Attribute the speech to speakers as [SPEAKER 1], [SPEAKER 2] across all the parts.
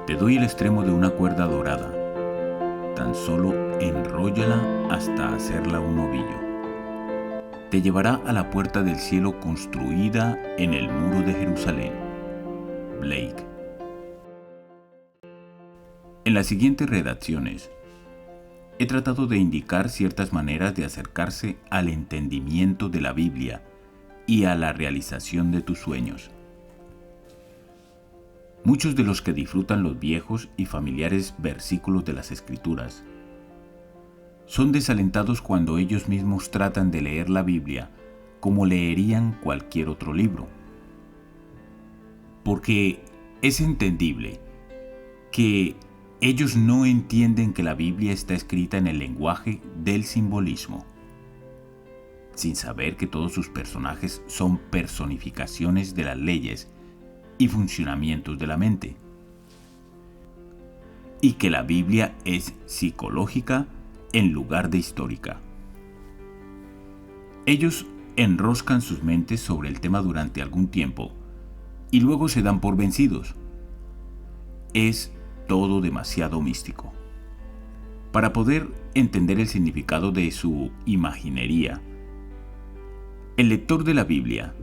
[SPEAKER 1] Te doy el extremo de una cuerda dorada. Tan solo enróllala hasta hacerla un ovillo. Te llevará a la puerta del cielo construida en el muro de Jerusalén. Blake. En las siguientes redacciones, he tratado de indicar ciertas maneras de acercarse al entendimiento de la Biblia y a la realización de tus sueños. Muchos de los que disfrutan los viejos y familiares versículos de las Escrituras son desalentados cuando ellos mismos tratan de leer la Biblia como leerían cualquier otro libro. Porque es entendible que ellos no entienden que la Biblia está escrita en el lenguaje del simbolismo, sin saber que todos sus personajes son personificaciones de las leyes y funcionamientos de la mente, y que la Biblia es psicológica en lugar de histórica. Ellos enroscan sus mentes sobre el tema durante algún tiempo y luego se dan por vencidos. Es todo demasiado místico. Para poder entender el significado de su imaginería, el lector de la Biblia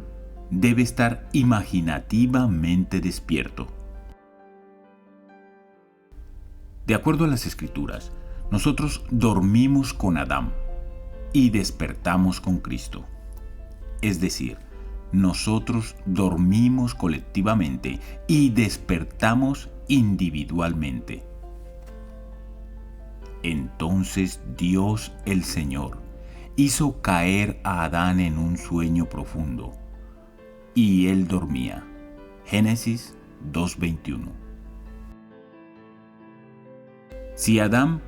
[SPEAKER 1] debe estar imaginativamente despierto. De acuerdo a las Escrituras, nosotros dormimos con Adán y despertamos con Cristo. Es decir, nosotros dormimos colectivamente y despertamos individualmente. Entonces Dios el Señor hizo caer a Adán en un sueño profundo, y él dormía. Génesis 2:21. Si Adán,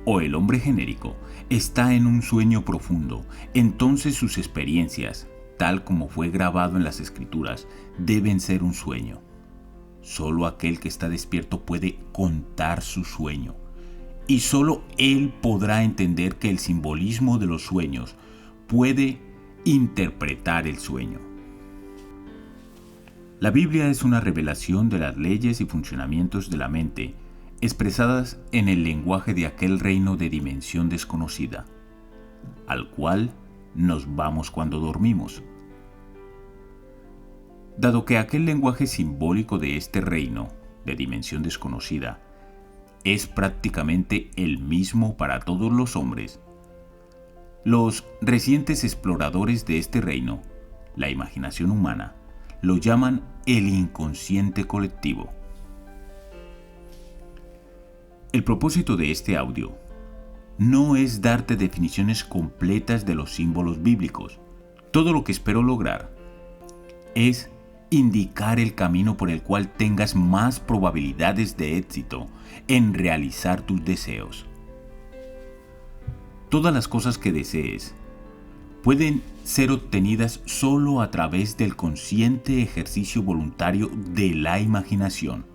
[SPEAKER 1] o el hombre genérico, está en un sueño profundo, entonces sus experiencias, tal como fue grabado en las Escrituras, deben ser un sueño. Solo aquel que está despierto puede contar su sueño, y solo él podrá entender que el simbolismo de los sueños puede interpretar el sueño. La Biblia es una revelación de las leyes y funcionamientos de la mente, expresadas en el lenguaje de aquel reino de dimensión desconocida, al cual nos vamos cuando dormimos. Dado que aquel lenguaje simbólico de este reino de dimensión desconocida es prácticamente el mismo para todos los hombres, los recientes exploradores de este reino, la imaginación humana, lo llaman el inconsciente colectivo. El propósito de este audio no es darte definiciones completas de los símbolos bíblicos. Todo lo que espero lograr es indicar el camino por el cual tengas más probabilidades de éxito en realizar tus deseos. Todas las cosas que desees pueden ser obtenidas solo a través del consciente ejercicio voluntario de la imaginación,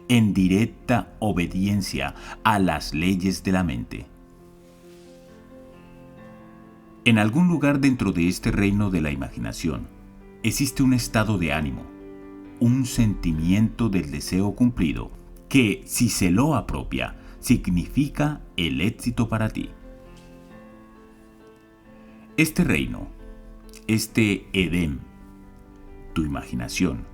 [SPEAKER 1] en directa obediencia a las leyes de la mente. En algún lugar dentro de este reino de la imaginación existe un estado de ánimo, un sentimiento del deseo cumplido, que, si se lo apropia, significa el éxito para ti. Este reino, este Edén, tu imaginación,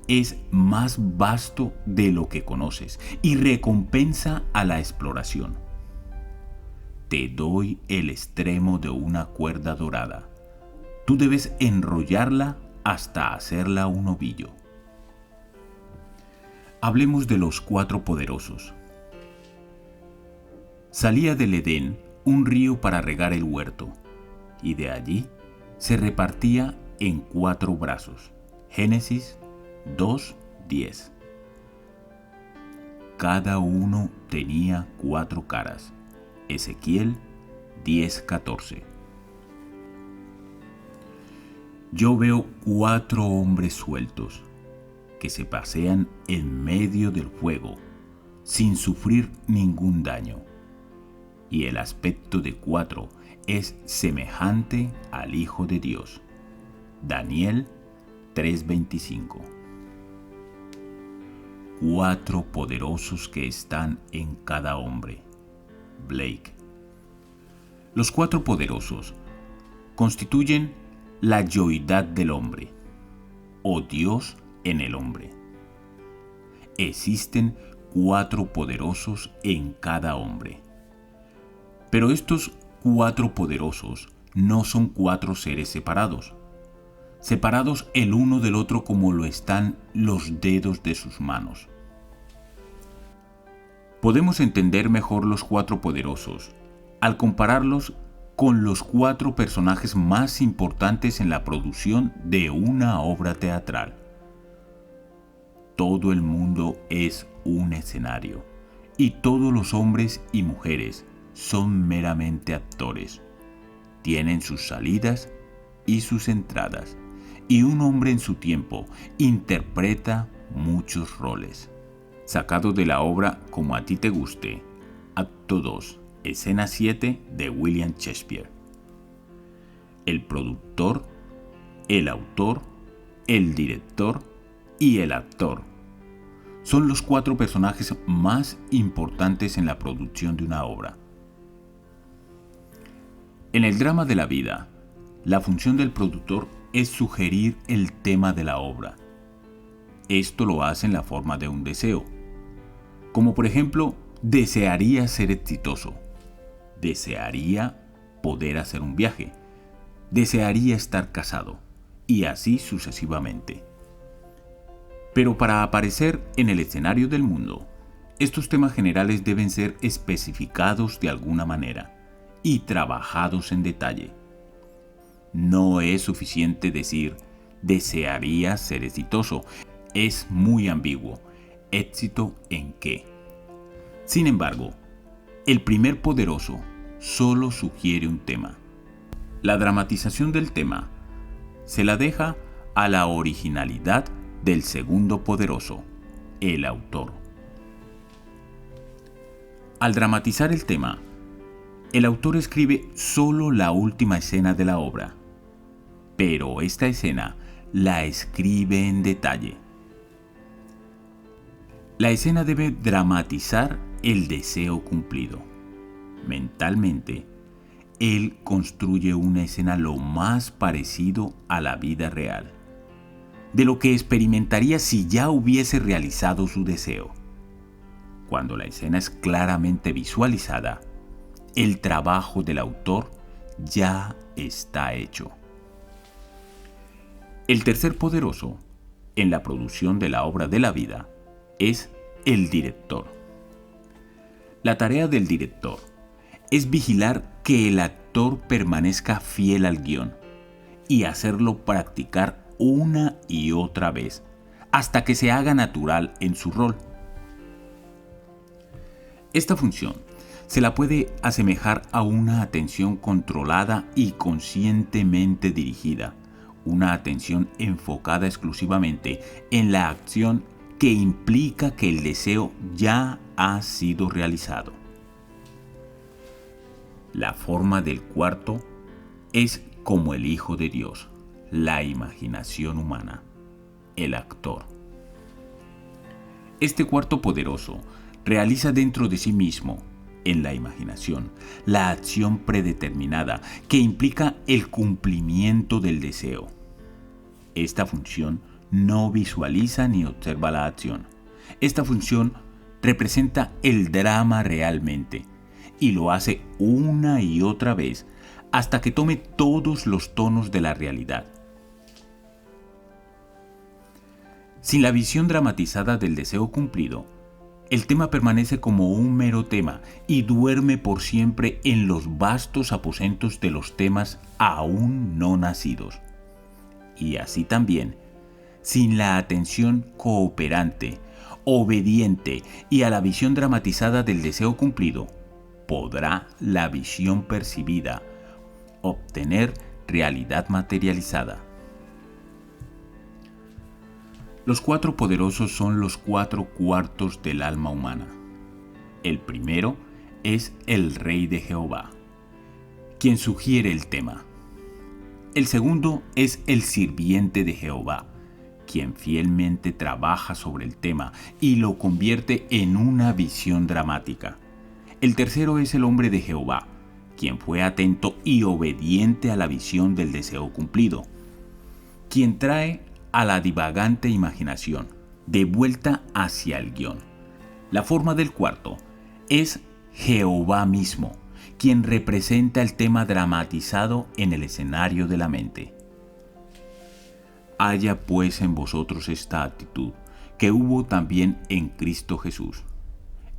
[SPEAKER 1] es más vasto de lo que conoces y recompensa a la exploración. Te doy el extremo de una cuerda dorada. Tú debes enrollarla hasta hacerla un ovillo. Hablemos de los 4 poderosos. Salía del Edén un río para regar el huerto, y de allí se repartía en 4 brazos. Génesis 2:10. Cada uno tenía 4 caras. Ezequiel 10:14. Yo veo 4 hombres sueltos que se pasean en medio del fuego sin sufrir ningún daño, y el aspecto de 4 es semejante al Hijo de Dios. Daniel 3:25. 4 poderosos que están en cada hombre. Blake. Los 4 poderosos constituyen la yoidad del hombre, o Dios en el hombre. Existen 4 poderosos en cada hombre. Pero estos 4 poderosos no son 4 seres separados el uno del otro como lo están los dedos de sus manos. Podemos entender mejor los 4 poderosos al compararlos con los 4 personajes más importantes en la producción de una obra teatral. Todo el mundo es un escenario, y todos los hombres y mujeres son meramente actores. Tienen sus salidas y sus entradas, y un hombre en su tiempo interpreta muchos roles. Sacado de la obra Como a ti te guste, Acto 2, Escena 7 de William Shakespeare. El productor, el autor, el director y el actor son los 4 personajes más importantes en la producción de una obra. En el drama de la vida, la función del productor es sugerir el tema de la obra. Esto lo hace en la forma de un deseo, como por ejemplo, desearía ser exitoso, desearía poder hacer un viaje, desearía estar casado, y así sucesivamente. Pero para aparecer en el escenario del mundo, estos temas generales deben ser especificados de alguna manera y trabajados en detalle. No es suficiente decir desearía ser exitoso, es muy ambiguo. ¿Éxito en qué? Sin embargo, el primer poderoso solo sugiere un tema. La dramatización del tema se la deja a la originalidad del segundo poderoso, el autor. Al dramatizar el tema, el autor escribe solo la última escena de la obra, pero esta escena la escribe en detalle. La escena debe dramatizar el deseo cumplido. Mentalmente, él construye una escena lo más parecido a la vida real, de lo que experimentaría si ya hubiese realizado su deseo. Cuando la escena es claramente visualizada, el trabajo del autor ya está hecho. El tercer poderoso en la producción de la obra de la vida es el director. La tarea del director es vigilar que el actor permanezca fiel al guión y hacerlo practicar una y otra vez hasta que se haga natural en su rol. Esta función se la puede asemejar a una atención controlada y conscientemente dirigida, una atención enfocada exclusivamente en la acción que implica que el deseo ya ha sido realizado. La forma del cuarto es como el Hijo de Dios, la imaginación humana, el actor. Este cuarto poderoso realiza dentro de sí mismo, en la imaginación, la acción predeterminada que implica el cumplimiento del deseo. Esta función no visualiza ni observa la acción. Esta función representa el drama realmente y lo hace una y otra vez hasta que tome todos los tonos de la realidad. Sin la visión dramatizada del deseo cumplido, el tema permanece como un mero tema y duerme por siempre en los vastos aposentos de los temas aún no nacidos. Y así también, sin la atención cooperante, obediente y a la visión dramatizada del deseo cumplido, podrá la visión percibida obtener realidad materializada. Los 4 poderosos son los 4 cuartos del alma humana. El primero es el Rey de Jehová, quien sugiere el tema. El segundo es el sirviente de Jehová, quien fielmente trabaja sobre el tema y lo convierte en una visión dramática. El tercero es el hombre de Jehová, quien fue atento y obediente a la visión del deseo cumplido, quien trae a la divagante imaginación de vuelta hacia el guión. La forma del cuarto es Jehová mismo, quien representa el tema dramatizado en el escenario de la mente. Haya pues en vosotros esta actitud, que hubo también en Cristo Jesús,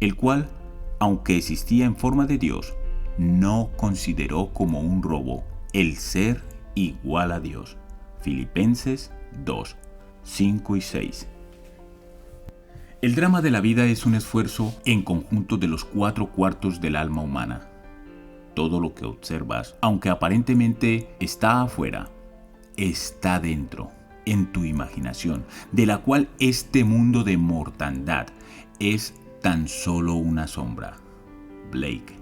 [SPEAKER 1] el cual, aunque existía en forma de Dios, no consideró como un robo el ser igual a Dios. Filipenses 2, 5 y 6. El drama de la vida es un esfuerzo en conjunto de los 4/4 del alma humana. Todo lo que observas, aunque aparentemente está afuera, está dentro, en tu imaginación, de la cual este mundo de mortandad es tan solo una sombra. Blake.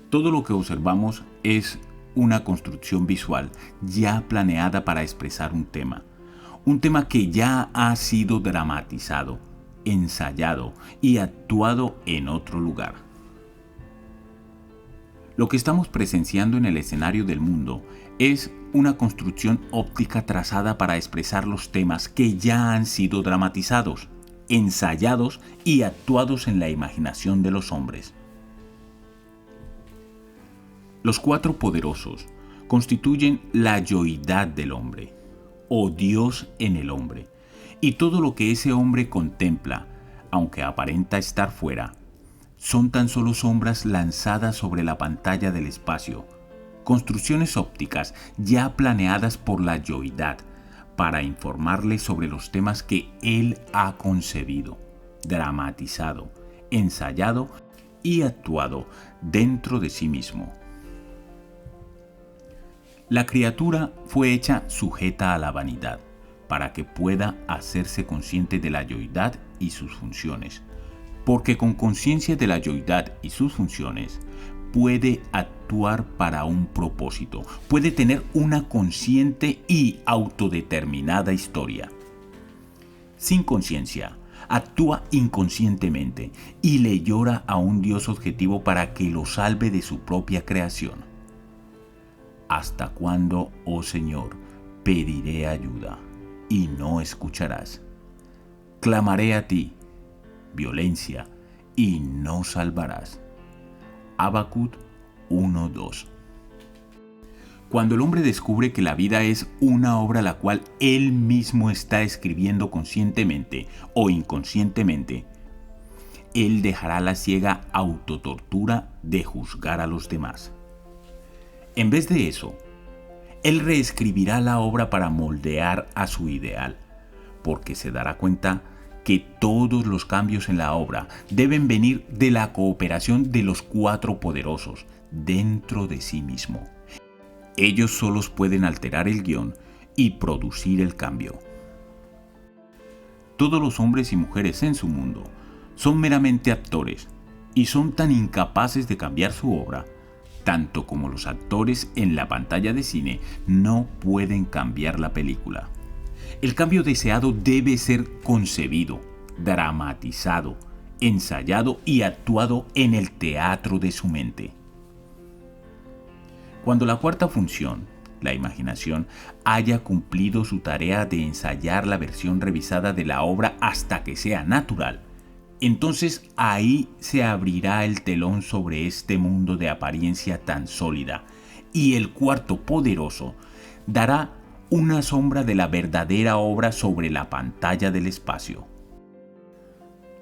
[SPEAKER 1] Todo lo que observamos es una construcción visual ya planeada para expresar un tema que ya ha sido dramatizado, ensayado y actuado en otro lugar. Lo que estamos presenciando en el escenario del mundo es una construcción óptica trazada para expresar los temas que ya han sido dramatizados, ensayados y actuados en la imaginación de los hombres. Los 4 poderosos constituyen la yoidad del hombre, o Dios en el hombre, y todo lo que ese hombre contempla, aunque aparenta estar fuera, son tan solo sombras lanzadas sobre la pantalla del espacio, construcciones ópticas ya planeadas por la yoidad para informarle sobre los temas que él ha concebido, dramatizado, ensayado y actuado dentro de sí mismo. La criatura fue hecha sujeta a la vanidad, para que pueda hacerse consciente de la yoidad y sus funciones, porque con conciencia de la yoidad y sus funciones, puede actuar para un propósito, puede tener una consciente y autodeterminada historia. Sin conciencia, actúa inconscientemente y le llora a un Dios objetivo para que lo salve de su propia creación. ¿Hasta cuándo, oh Señor, pediré ayuda y no escucharás? Clamaré a ti, violencia, y no salvarás. Habacuc 1:2. Cuando el hombre descubre que la vida es una obra la cual él mismo está escribiendo conscientemente o inconscientemente, él dejará la ciega autotortura de juzgar a los demás. En vez de eso, él reescribirá la obra para moldear a su ideal, porque se dará cuenta que todos los cambios en la obra deben venir de la cooperación de los 4 poderosos dentro de sí mismo. Ellos solos pueden alterar el guión y producir el cambio. Todos los hombres y mujeres en su mundo son meramente actores y son tan incapaces de cambiar su obra, tanto como los actores en la pantalla de cine no pueden cambiar la película. El cambio deseado debe ser concebido, dramatizado, ensayado y actuado en el teatro de su mente. Cuando la 4ª función, la imaginación, haya cumplido su tarea de ensayar la versión revisada de la obra hasta que sea natural, entonces ahí se abrirá el telón sobre este mundo de apariencia tan sólida, y el 4º poderoso dará una sombra de la verdadera obra sobre la pantalla del espacio.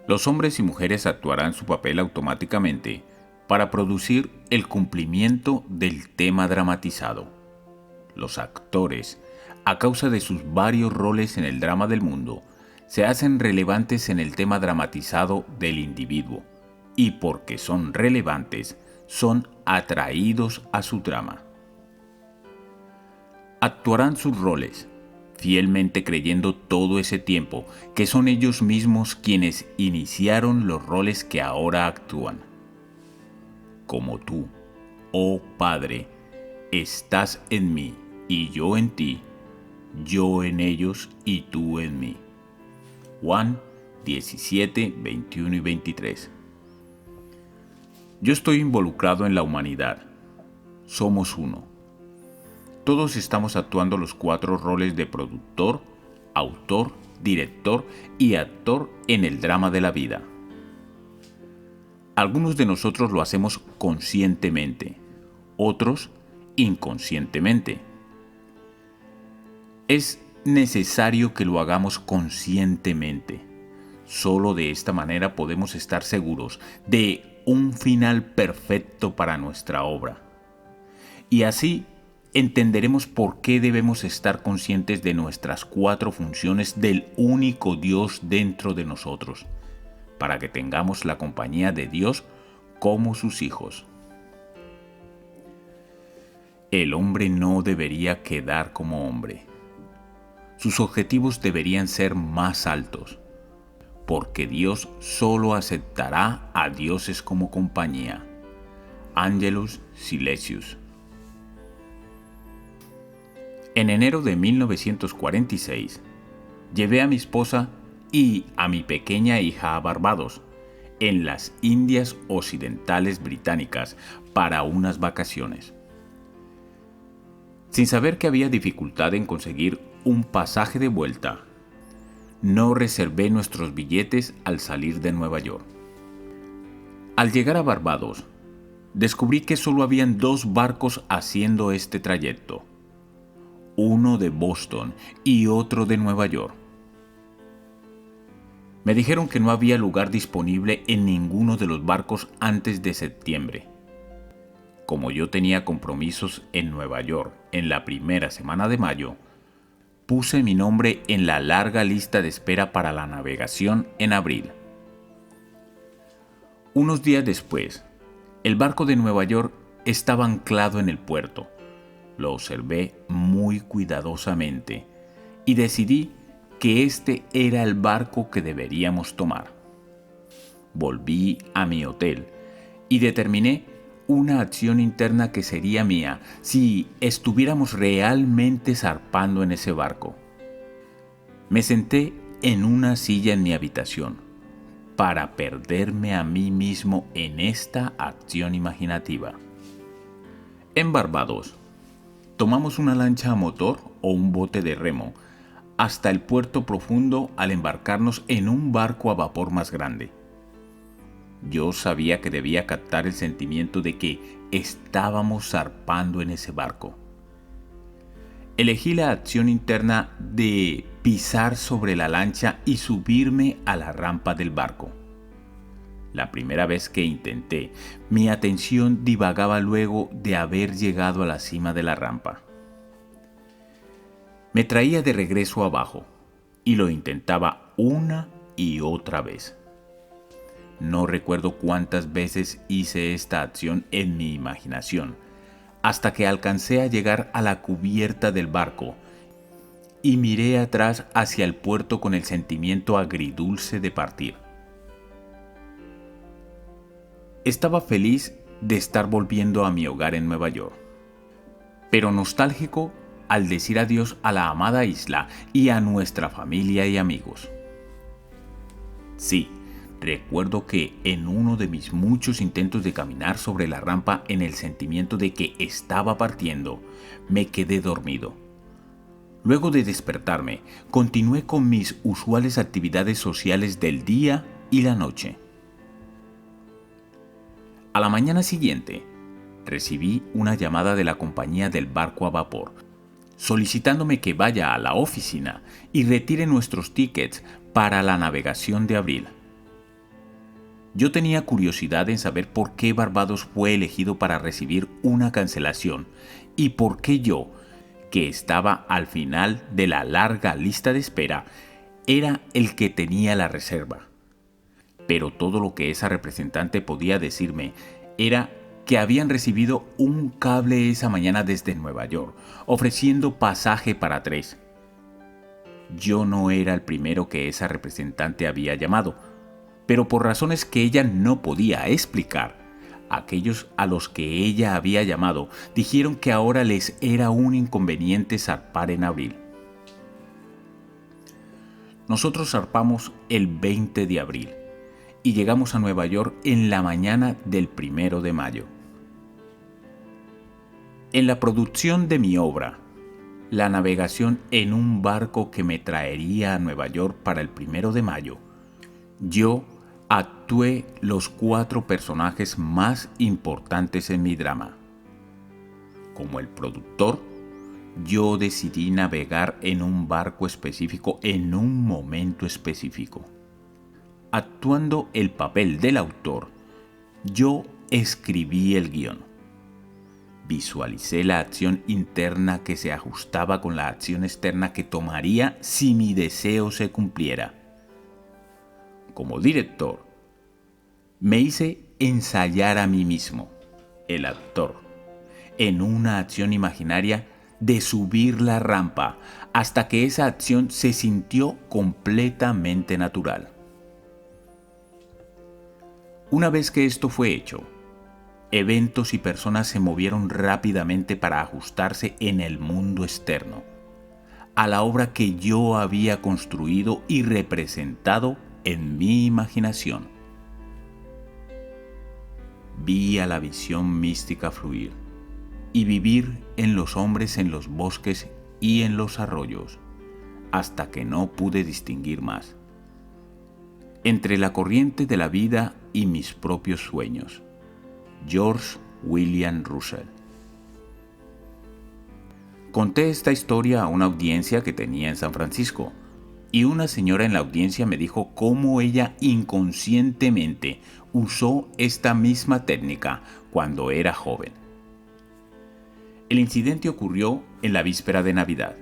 [SPEAKER 1] Los hombres y mujeres actuarán su papel automáticamente para producir el cumplimiento del tema dramatizado. Los actores, a causa de sus varios roles en el drama del mundo, se hacen relevantes en el tema dramatizado del individuo, y porque son relevantes, son atraídos a su trama. Actuarán sus roles, fielmente creyendo todo ese tiempo que son ellos mismos quienes iniciaron los roles que ahora actúan. Como tú, oh Padre, estás en mí y yo en ti, yo en ellos y tú en mí. Juan 17, 21 y 23. Yo estoy involucrado en la humanidad. Somos uno. Todos estamos actuando los 4 roles de productor, autor, director y actor en el drama de la vida. Algunos de nosotros lo hacemos conscientemente, otros inconscientemente. Es necesario que lo hagamos conscientemente. Solo de esta manera podemos estar seguros de un final perfecto para nuestra obra. Y así entenderemos por qué debemos estar conscientes de nuestras 4 funciones del único Dios dentro de nosotros, para que tengamos la compañía de Dios como sus hijos. El hombre no debería quedar como hombre. Sus objetivos deberían ser más altos, porque Dios solo aceptará a dioses como compañía. Angelus Silesius. En enero de 1946, llevé a mi esposa y a mi pequeña hija a Barbados, en las Indias Occidentales Británicas, para unas vacaciones. Sin saber que había dificultad en conseguir un pasaje de vuelta, no reservé nuestros billetes al salir de Nueva York. Al llegar a Barbados, descubrí que solo habían 2 barcos haciendo este trayecto, uno de Boston y otro de Nueva York. Me dijeron que no había lugar disponible en ninguno de los barcos antes de septiembre. Como yo tenía compromisos en Nueva York en la primera semana de mayo, puse mi nombre en la larga lista de espera para la navegación en abril. Unos días después, el barco de Nueva York estaba anclado en el puerto. Lo observé muy cuidadosamente y decidí que este era el barco que deberíamos tomar. Volví a mi hotel y determiné una acción interna que sería mía si estuviéramos realmente zarpando en ese barco. Me senté en una silla en mi habitación para perderme a mí mismo en esta acción imaginativa. En Barbados, tomamos una lancha a motor o un bote de remo hasta el puerto profundo al embarcarnos en un barco a vapor más grande. Yo sabía que debía captar el sentimiento de que estábamos zarpando en ese barco. Elegí la acción interna de pisar sobre la lancha y subirme a la rampa del barco. La primera vez que intenté, mi atención divagaba luego de haber llegado a la cima de la rampa. Me traía de regreso abajo y lo intentaba una y otra vez. No recuerdo cuántas veces hice esta acción en mi imaginación, hasta que alcancé a llegar a la cubierta del barco y miré atrás hacia el puerto con el sentimiento agridulce de partir. Estaba feliz de estar volviendo a mi hogar en Nueva York, pero nostálgico al decir adiós a la amada isla y a nuestra familia y amigos. Sí, recuerdo que en uno de mis muchos intentos de caminar sobre la rampa en el sentimiento de que estaba partiendo, me quedé dormido. Luego de despertarme, continué con mis usuales actividades sociales del día y la noche. A la mañana siguiente, recibí una llamada de la compañía del barco a vapor, solicitándome que vaya a la oficina y retire nuestros tickets para la navegación de abril. Yo tenía curiosidad en saber por qué Barbados fue elegido para recibir una cancelación y por qué yo, que estaba al final de la larga lista de espera, era el que tenía la reserva. Pero todo lo que esa representante podía decirme era que habían recibido un cable esa mañana desde Nueva York, ofreciendo pasaje para 3. Yo no era el primero que esa representante había llamado, pero por razones que ella no podía explicar, aquellos a los que ella había llamado dijeron que ahora les era un inconveniente zarpar en abril. Nosotros zarpamos el 20 de abril y llegamos a Nueva York en la mañana del 1 de mayo. En la producción de mi obra, la navegación en un barco que me traería a Nueva York para el 1 de mayo, yo actué los 4 personajes más importantes en mi drama. Como el productor, yo decidí navegar en un barco específico en un momento específico. Actuando el papel del autor, yo escribí el guión. Visualicé la acción interna que se ajustaba con la acción externa que tomaría si mi deseo se cumpliera. Como director, me hice ensayar a mí mismo, el actor, en una acción imaginaria de subir la rampa hasta que esa acción se sintió completamente natural. Una vez que esto fue hecho, eventos y personas se movieron rápidamente para ajustarse en el mundo externo, a la obra que yo había construido y representado en mi imaginación. Vi a la visión mística fluir y vivir en los hombres en los bosques y en los arroyos, hasta que no pude distinguir más, entre la corriente de la vida y mis propios sueños. George William Russell. Conté esta historia a una audiencia que tenía en San Francisco, y una señora en la audiencia me dijo cómo ella inconscientemente usó esta misma técnica cuando era joven. El incidente ocurrió en la víspera de Navidad.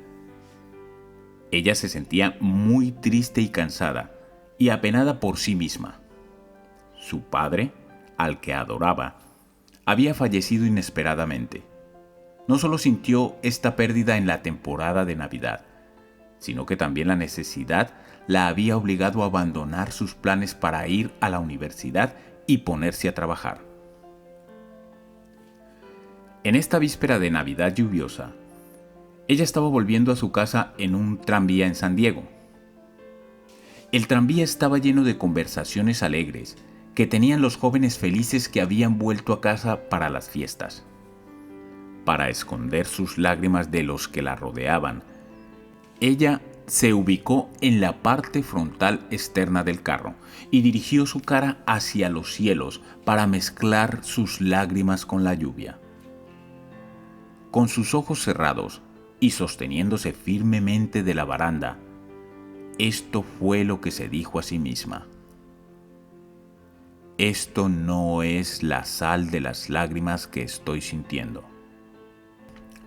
[SPEAKER 1] Ella se sentía muy triste y cansada, y apenada por sí misma. Su padre, al que adoraba, había fallecido inesperadamente. No solo sintió esta pérdida en la temporada de Navidad, sino que también la necesidad la había obligado a abandonar sus planes para ir a la universidad y ponerse a trabajar. En esta víspera de Navidad lluviosa, ella estaba volviendo a su casa en un tranvía en San Diego. El tranvía estaba lleno de conversaciones alegres que tenían los jóvenes felices que habían vuelto a casa para las fiestas. Para esconder sus lágrimas de los que la rodeaban, ella se ubicó en la parte frontal externa del carro y dirigió su cara hacia los cielos para mezclar sus lágrimas con la lluvia. Con sus ojos cerrados y sosteniéndose firmemente de la baranda, esto fue lo que se dijo a sí misma: esto no es la sal de las lágrimas que estoy sintiendo,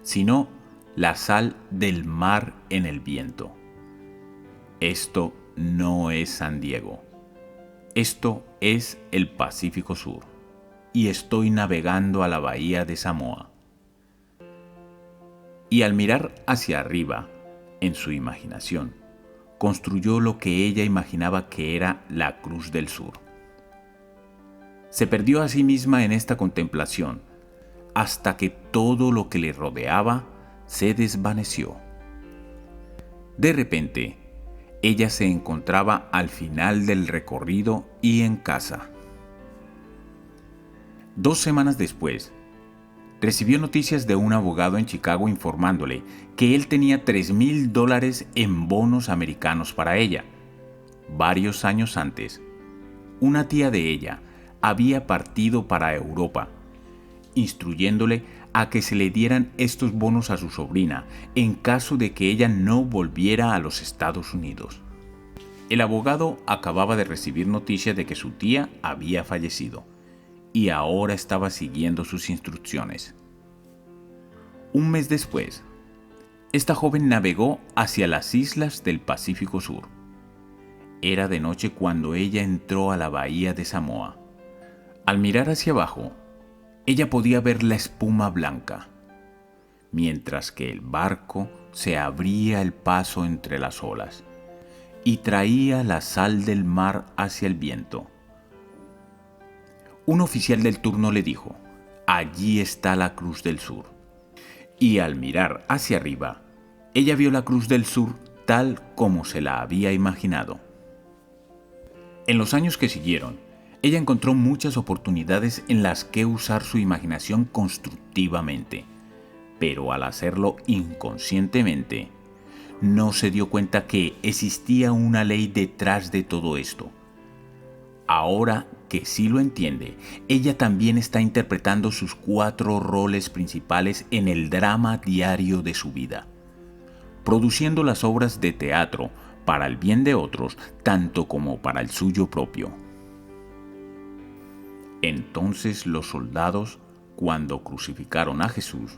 [SPEAKER 1] sino la sal del mar en el viento. Esto no es San Diego. Esto es el Pacífico Sur, y estoy navegando a la bahía de Samoa. Y al mirar hacia arriba, en su imaginación, construyó lo que ella imaginaba que era la Cruz del Sur. Se perdió a sí misma en esta contemplación, hasta que todo lo que le rodeaba se desvaneció. De repente, ella se encontraba al final del recorrido y en casa. 2 semanas después, recibió noticias de un abogado en Chicago informándole que él tenía $3,000 en bonos americanos para ella. Varios años antes, una tía de ella había partido para Europa, instruyéndole a que se le dieran estos bonos a su sobrina en caso de que ella no volviera a los Estados Unidos. El abogado acababa de recibir noticia de que su tía había fallecido y ahora estaba siguiendo sus instrucciones. Un mes después, esta joven navegó hacia las islas del Pacífico Sur. Era de noche cuando ella entró a la bahía de Samoa. Al mirar hacia abajo, ella podía ver la espuma blanca, mientras que el barco se abría el paso entre las olas y traía la sal del mar hacia el viento. Un oficial del turno le dijo: «Allí está la Cruz del Sur». Y al mirar hacia arriba, ella vio la Cruz del Sur tal como se la había imaginado. En los años que siguieron, ella encontró muchas oportunidades en las que usar su imaginación constructivamente, pero al hacerlo inconscientemente, no se dio cuenta que existía una ley detrás de todo esto. Ahora que sí lo entiende, ella también está interpretando sus 4 roles principales en el drama diario de su vida, produciendo las obras de teatro para el bien de otros, tanto como para el suyo propio. Entonces los soldados, cuando crucificaron a Jesús,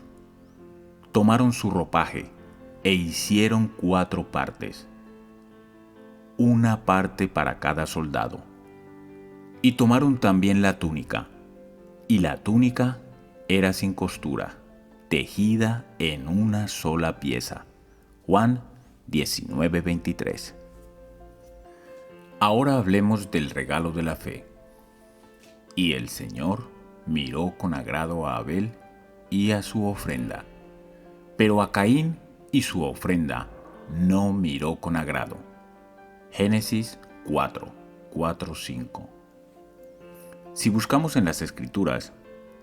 [SPEAKER 1] tomaron su ropaje e hicieron 4 partes, una parte para cada soldado. Y tomaron también la túnica, y la túnica era sin costura, tejida en una sola pieza. Juan 19:23. Ahora hablemos del regalo de la fe. Y el Señor miró con agrado a Abel y a su ofrenda, pero a Caín y su ofrenda no miró con agrado. Génesis 4:5. Si buscamos en las Escrituras,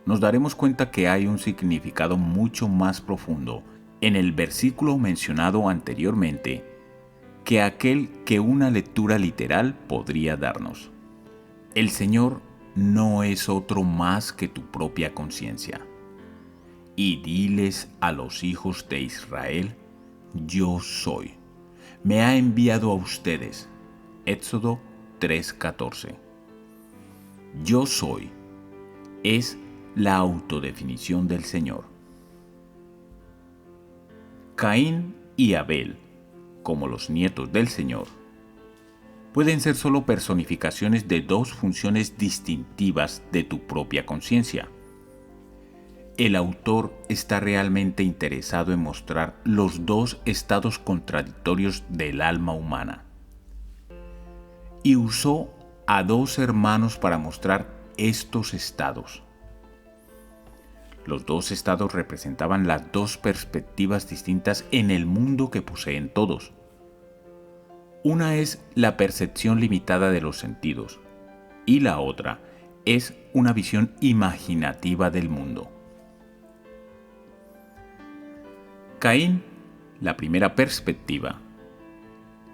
[SPEAKER 1] nos daremos cuenta que hay un significado mucho más profundo en el versículo mencionado anteriormente que aquel que una lectura literal podría darnos. El Señor no es otro más que tu propia conciencia. Y diles a los hijos de Israel, yo soy. Me ha enviado a ustedes. Éxodo 3:14. Yo soy es la autodefinición del Señor. Caín y Abel, como los nietos del Señor, pueden ser solo personificaciones de 2 funciones distintivas de tu propia conciencia. El autor está realmente interesado en mostrar los 2 estados contradictorios del alma humana. Y usó a 2 hermanos para mostrar estos estados. Los 2 estados representaban las 2 perspectivas distintas en el mundo que poseen todos. Una es la percepción limitada de los sentidos y la otra es una visión imaginativa del mundo. Caín, la primera perspectiva,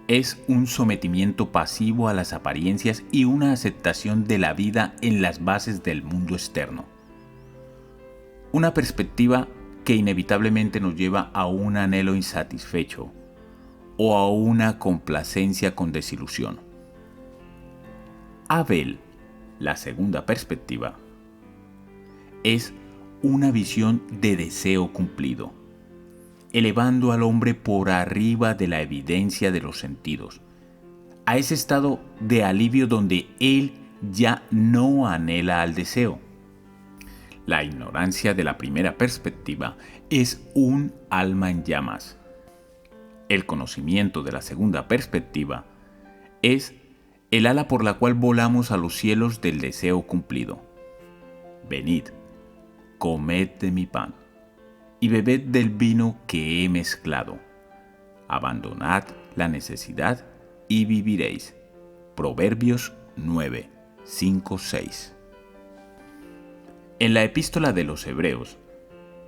[SPEAKER 1] es un sometimiento pasivo a las apariencias y una aceptación de la vida en las bases del mundo externo. Una perspectiva que inevitablemente nos lleva a un anhelo insatisfecho o a una complacencia con desilusión. Abel, la segunda perspectiva, es una visión de deseo cumplido, elevando al hombre por arriba de la evidencia de los sentidos, a ese estado de alivio donde él ya no anhela al deseo. La ignorancia de la primera perspectiva es un alma en llamas. El conocimiento de la segunda perspectiva es el ala por la cual volamos a los cielos del deseo cumplido. Venid, comed de mi pan y bebed del vino que he mezclado. Abandonad la necesidad y viviréis. Proverbios 9:5-6. En la epístola de los Hebreos,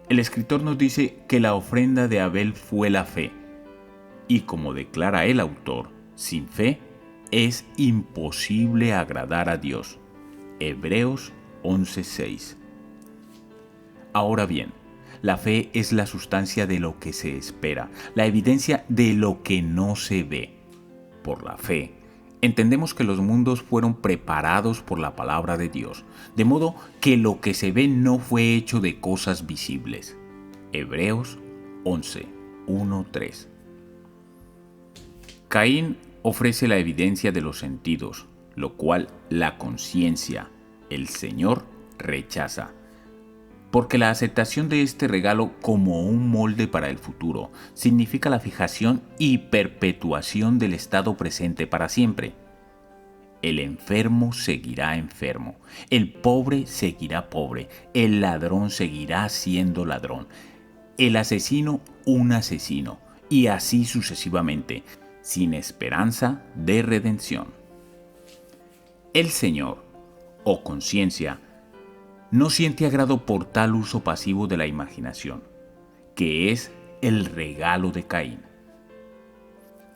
[SPEAKER 1] el escritor nos dice que la ofrenda de Abel fue la fe, y como declara el autor, sin fe es imposible agradar a Dios. Hebreos 11:6. Ahora bien, la fe es la sustancia de lo que se espera, la evidencia de lo que no se ve. Por la fe, entendemos que los mundos fueron preparados por la palabra de Dios, de modo que lo que se ve no fue hecho de cosas visibles. Hebreos 11:1-3. Caín ofrece la evidencia de los sentidos, lo cual la conciencia, el Señor, rechaza. Porque la aceptación de este regalo como un molde para el futuro significa la fijación y perpetuación del estado presente para siempre. El enfermo seguirá enfermo, el pobre seguirá pobre, el ladrón seguirá siendo ladrón, el asesino un asesino y así sucesivamente, sin esperanza de redención. El Señor, o conciencia, no siente agrado por tal uso pasivo de la imaginación, que es el regalo de Caín.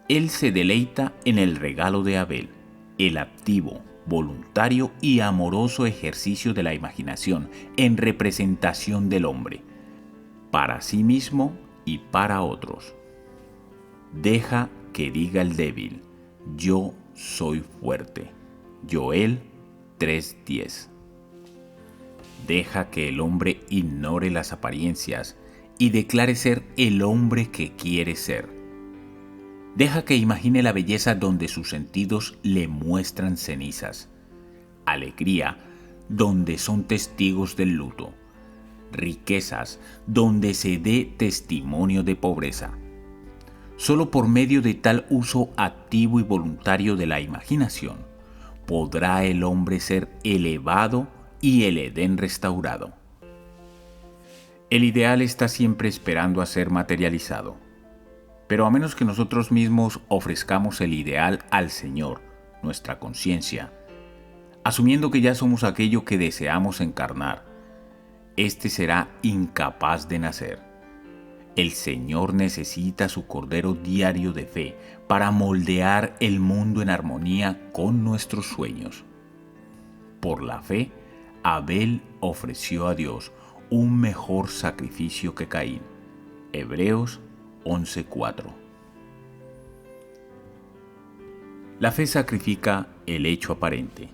[SPEAKER 1] Él se deleita en el regalo de Abel, el activo, voluntario y amoroso ejercicio de la imaginación en representación del hombre, para sí mismo y para otros. Deja que diga el débil, yo soy fuerte. Joel 3:10. Deja que el hombre ignore las apariencias y declare ser el hombre que quiere ser. Deja que imagine la belleza donde sus sentidos le muestran cenizas, alegría donde son testigos del luto, riquezas donde se dé testimonio de pobreza. Solo por medio de tal uso activo y voluntario de la imaginación podrá el hombre ser elevado y el Edén restaurado. El ideal está siempre esperando a ser materializado. Pero a menos que nosotros mismos ofrezcamos el ideal al Señor, nuestra conciencia, asumiendo que ya somos aquello que deseamos encarnar, este será incapaz de nacer. El Señor necesita su cordero diario de fe para moldear el mundo en armonía con nuestros sueños. Por la fe, Abel ofreció a Dios un mejor sacrificio que Caín. Hebreos 11:4. La fe sacrifica el hecho aparente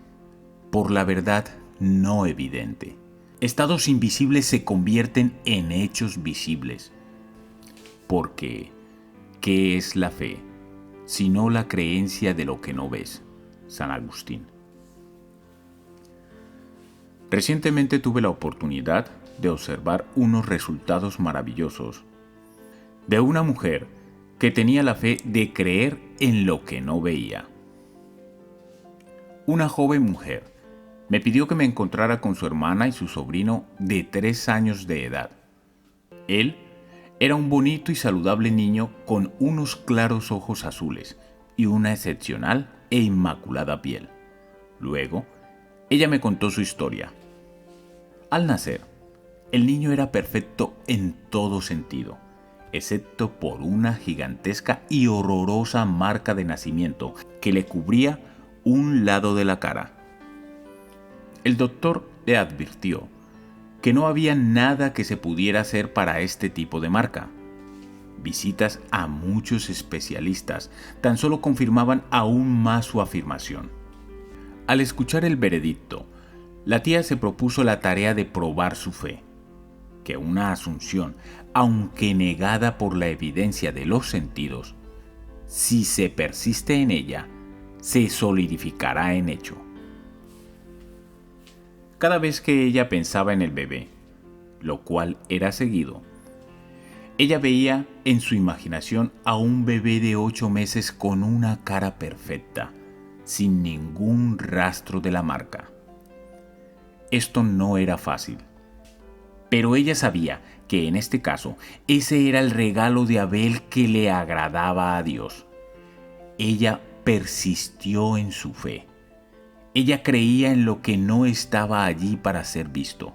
[SPEAKER 1] por la verdad no evidente. Estados invisibles se convierten en hechos visibles. Porque, ¿qué es la fe? Sino la creencia de lo que no ves. San Agustín. Recientemente tuve la oportunidad de observar unos resultados maravillosos de una mujer que tenía la fe de creer en lo que no veía. Una joven mujer me pidió que me encontrara con su hermana y su sobrino de 3 años de edad. Él era un bonito y saludable niño con unos claros ojos azules y una excepcional e inmaculada piel. Luego, ella me contó su historia. Al nacer, el niño era perfecto en todo sentido, excepto por una gigantesca y horrorosa marca de nacimiento que le cubría un lado de la cara. El doctor le advirtió que no había nada que se pudiera hacer para este tipo de marca. Visitas a muchos especialistas tan solo confirmaban aún más su afirmación. Al escuchar el veredicto, la tía se propuso la tarea de probar su fe, que una asunción, aunque negada por la evidencia de los sentidos, si se persiste en ella, se solidificará en hecho. Cada vez que ella pensaba en el bebé, lo cual era seguido, ella veía en su imaginación a un bebé de 8 meses con una cara perfecta, sin ningún rastro de la marca. Esto no era fácil, pero ella sabía que en este caso ese era el regalo de Abel que le agradaba a Dios. Ella persistió en su fe. Ella creía en lo que no estaba allí para ser visto.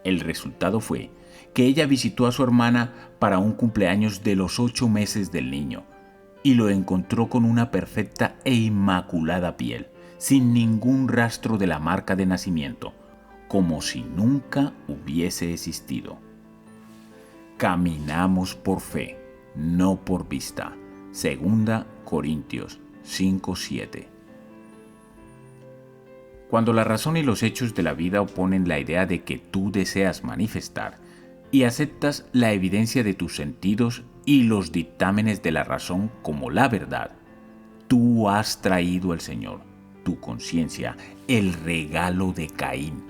[SPEAKER 1] El resultado fue que ella visitó a su hermana para un cumpleaños de los 8 meses del niño y lo encontró con una perfecta e inmaculada piel, sin ningún rastro de la marca de nacimiento, como si nunca hubiese existido. Caminamos por fe, no por vista. 2 Corintios 5:7. Cuando la razón y los hechos de la vida oponen la idea de que tú deseas manifestar y aceptas la evidencia de tus sentidos y los dictámenes de la razón como la verdad, tú has traído al Señor, tu conciencia, el regalo de Caín.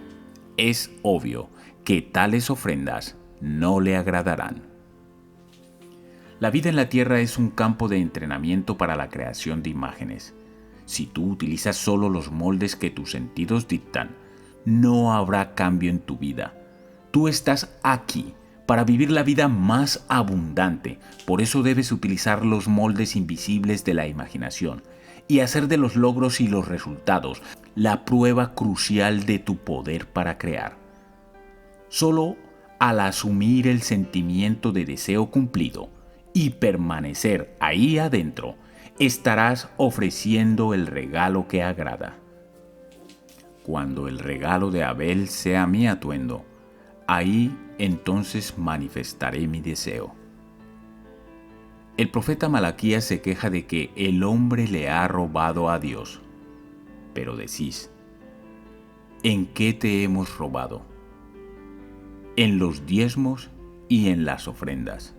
[SPEAKER 1] Es obvio que tales ofrendas no le agradarán. La vida en la tierra es un campo de entrenamiento para la creación de imágenes. Si tú utilizas solo los moldes que tus sentidos dictan, no habrá cambio en tu vida. Tú estás aquí para vivir la vida más abundante. Por eso debes utilizar los moldes invisibles de la imaginación y hacer de los logros y los resultados la prueba crucial de tu poder para crear. Solo al asumir el sentimiento de deseo cumplido y permanecer ahí adentro, estarás ofreciendo el regalo que agrada. Cuando el regalo de Abel sea mi atuendo, ahí entonces manifestaré mi deseo. El profeta Malaquías se queja de que el hombre le ha robado a Dios. Pero decís, ¿en qué te hemos robado? En los diezmos y en las ofrendas.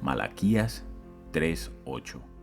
[SPEAKER 1] Malaquías 3:8.